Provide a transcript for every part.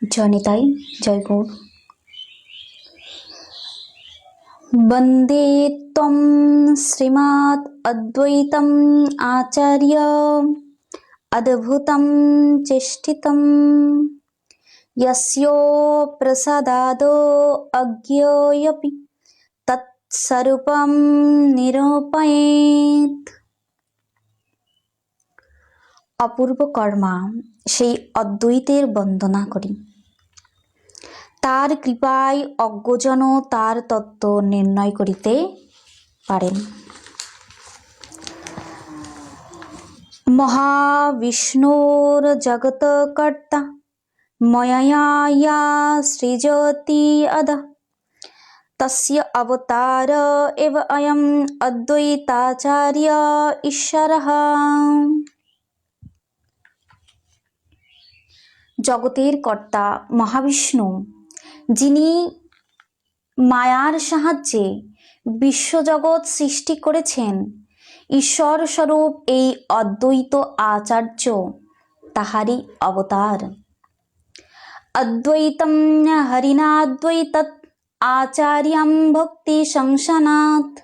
জনিতাই জয় গৌর। বন্দে ত্বং শ্রীমৎ অদ্বৈতম আচার্য অদ্ভুতম চেষ্টিতম यस्यो प्रसादादो अज्ञोऽपि तत्स्वरूपं निरूपयेत्। অপূর্ব কর্মা সেই অদ্বৈতের বন্দনা করি। তার কৃপায় অজ্ঞজনও তার তত্ত্ব নির্ণয় করিতে পারেন। মহাবিষ্ণুর জগৎকর্তা ময়া ইয়া সৃজতি অদঃ তস্য অবতার এব অয়ম অদ্বৈতাচার্য ঈশ্বরঃ। জগতের কর্তা মহাবিষ্ণু, যিনি মায়ার সাহায্যে বিশ্বজগৎ সৃষ্টি করেছেন, ঈশ্বর স্বরূপ এই অদ্বৈত আচার্য তাহারই অবতার। অদ্বৈতম হরিণাদ্বৈতৎ আচার্যম ভক্তি সংসনাৎ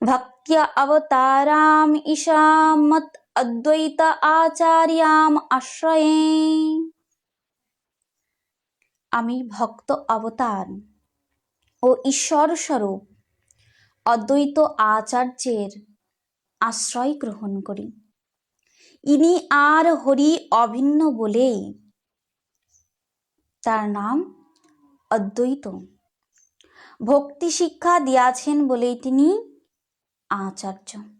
ভক্ত্যা অবতারাম ঈশামত অদ্বৈত আচার্যাম আশ্রয়ে। আমি ভক্ত অবতার ও ঈশ্বর স্বরূপ অদ্বৈত আচার্যের আশ্রয় গ্রহণ করি। ইনি আর হরি অভিন্ন বলেই তার নাম অদ্বৈত। ভক্তি শিক্ষা দিয়াছেন বলেই তিনি আচার্য।